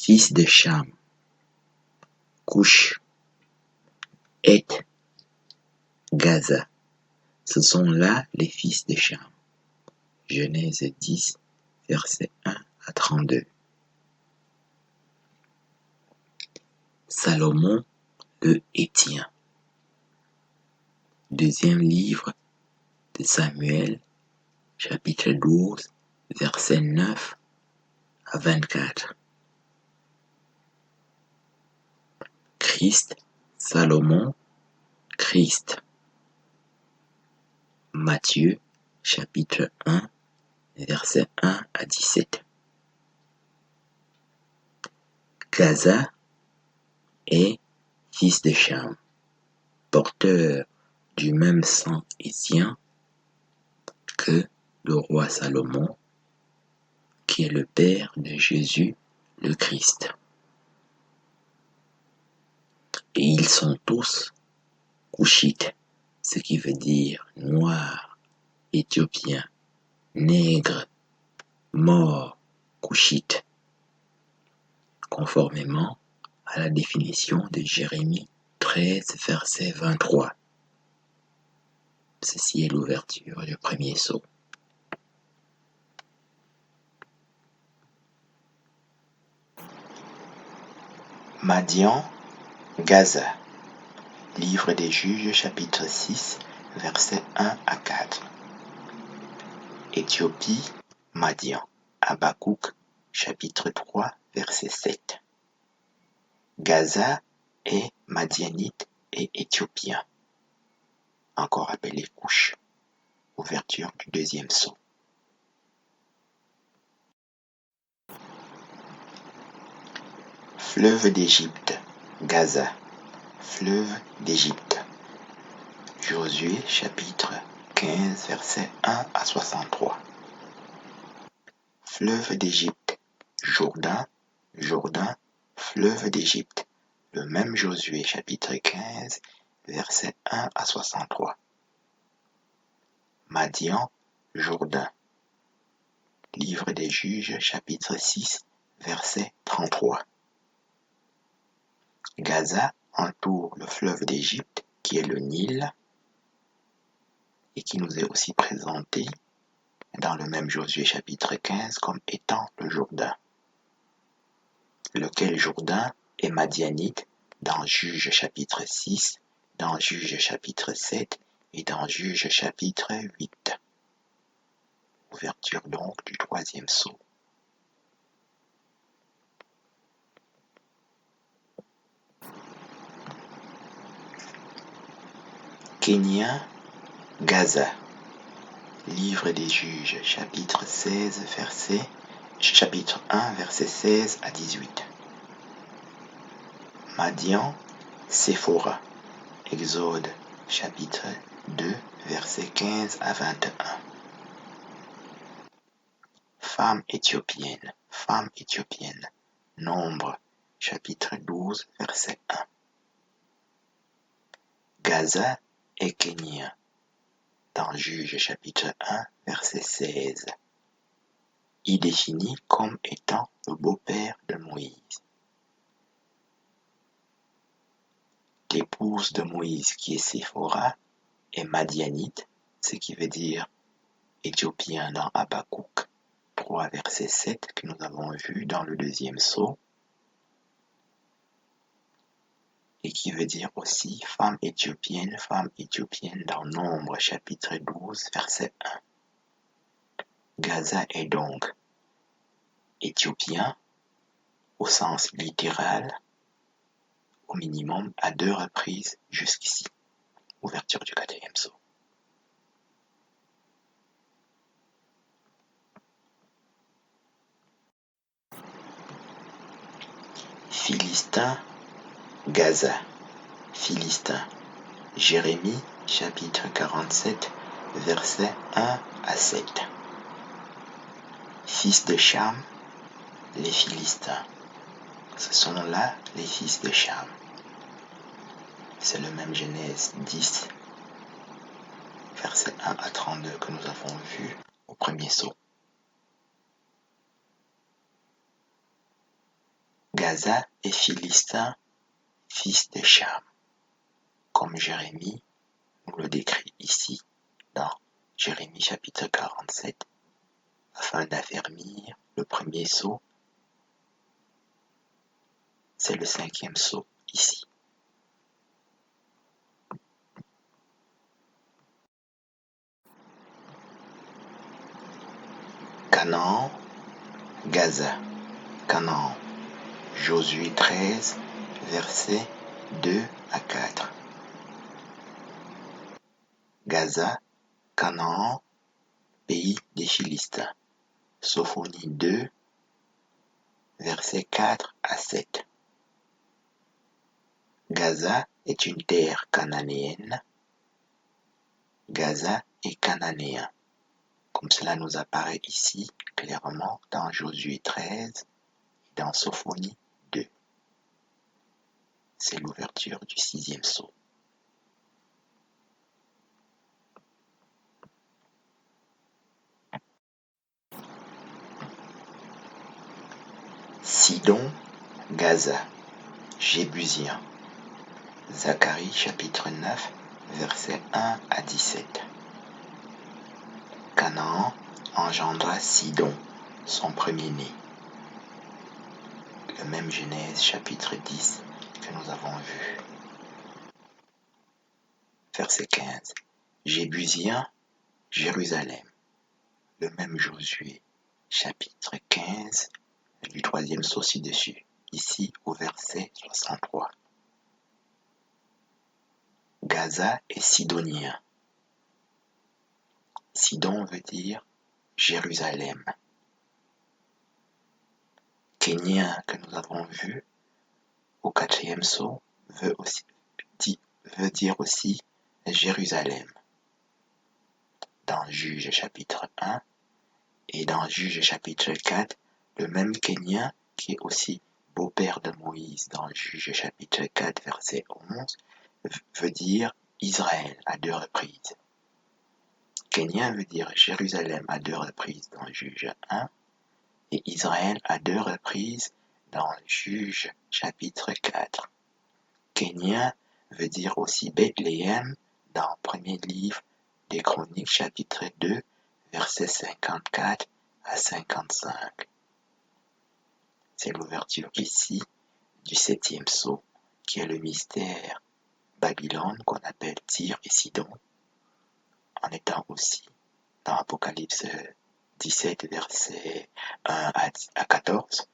fils de Cham, Cush, Heth, Gaza. Ce sont là les fils de Cham. Genèse 10, versets 1 à 32. Salomon le Héthien. Deuxième livre de Samuel, chapitre 12, versets 9 à 24. Christ, Salomon, Christ. Matthieu, chapitre 1, versets 1 à 17. Gaza est fils de Cham, porteur du même sang héthien que le roi Salomon, qui est le père de Jésus le Christ. Et ils sont tous Cushites, ce qui veut dire noir, éthiopien, nègre, mort, Cushite, conformément à la définition de Jérémie 13, verset 23. Ceci est l'ouverture du premier sceau. Madian, Gaza. Livre des Juges, chapitre 6, versets 1 à 4. Éthiopie, Madian. Habakkuk, chapitre 3, verset 7. Gaza est madianite et éthiopien, encore appelé Cush. Ouverture du deuxième sceau. Fleuve d'Égypte, Gaza. Fleuve d'Égypte. Josué, chapitre 15, versets 1 à 63. Fleuve d'Égypte, Jourdain, Jourdain, fleuve d'Égypte. Le même Josué, chapitre 15, versets 1 à 63. Madian, Jourdain. Livre des Juges, chapitre 6, verset 33. Gaza entoure le fleuve d'Égypte, qui est le Nil, et qui nous est aussi présenté dans le même Josué chapitre 15 comme étant le Jourdain, lequel Jourdain est madianite dans Juges chapitre 6, dans Juges chapitre 7 et dans Juges chapitre 8. Ouverture donc du troisième sceau. Kénien, Gaza. Livre des Juges, chapitre 1, verset 16 à 18. Madian, Séphora. Exode, chapitre 2, verset 15 à 21. Femme éthiopienne, Nombre, chapitre 12, verset 1. Gaza et Kénien, dans Juges chapitre 1, verset 16. Il définit comme étant le beau-père de Moïse. L'épouse de Moïse, qui est Séphora, est madianite, ce qui veut dire éthiopien dans Habakkuk 3, verset 7, que nous avons vu dans le deuxième sceau, et qui veut dire aussi femme éthiopienne dans Nombre, chapitre 12, verset 1. Gaza est donc éthiopien au sens littéral, au minimum à 2 reprises jusqu'ici. Ouverture du quatrième sceau. Philistin, Gaza. Philistin. Jérémie, chapitre 47, versets 1 à 7. Fils de Cham, les Philistins. Ce sont là les fils de Cham. C'est le même Genèse 10, versets 1 à 32 que nous avons vu au premier sceau. Gaza est philistin, fils de Cham, comme Jérémie nous le décrit ici dans Jérémie chapitre 47, afin d'affermir le premier sceau. C'est le 5e sceau ici. Canaan, Gaza, Canaan, Josué 13, versets 2 à 4. Gaza, Canaan, pays des Philistins. Sophonie 2, versets 4 à 7. Gaza est une terre cananéenne. Gaza est cananéen, comme cela nous apparaît ici clairement dans Josué 13 et dans Sophonie 2. C'est l'ouverture du 6e sceau. Sidon, Gaza, Jébusien. Zacharie chapitre 9, versets 1 à 17. Canaan engendra Sidon, son premier-né. Le même Genèse chapitre 10 que nous avons vu. Verset 15. Jébusien, Jérusalem. Le même Josué chapitre 15 du 3e sceau ci-dessus, ici au verset 63. Gaza est sidonien. Sidon veut dire Jérusalem. Kénien que nous avons vu au 4e sceau veut dire aussi Jérusalem. Dans Juge chapitre 1 et dans Juge chapitre 4, le même Kénien qui est aussi beau-père de Moïse dans Juge chapitre 4 verset 11 veut dire Israël à 2 reprises. Kénien veut dire Jérusalem à 2 reprises dans Juge 1 et Israël à 2 reprises dans Juge chapitre 4. Kénien veut dire aussi Bethléem dans le premier livre des Chroniques chapitre 2 versets 54 à 55. C'est l'ouverture ici du 7e sceau qui est le mystère Babylone qu'on appelle Tyr et Sidon, en étant aussi dans Apocalypse 17 versets 1 à 14,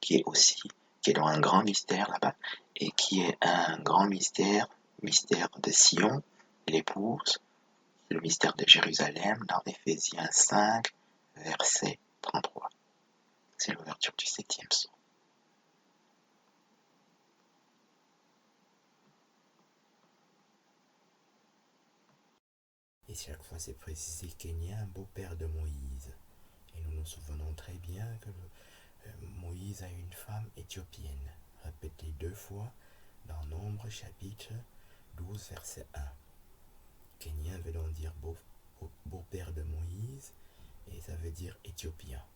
qui est dans un grand mystère là-bas, et qui est un grand mystère de Sion, l'épouse, le mystère de Jérusalem dans Éphésiens 5, verset 33. C'est l'ouverture du 7e sceau. Et chaque fois c'est précisé Kénien, beau-père de Moïse. Et nous nous souvenons très bien que Moïse a une femme éthiopienne, répétée 2 fois dans Nombre chapitre 12 verset 1. Kénien veut donc dire beau-père de Moïse et ça veut dire éthiopien.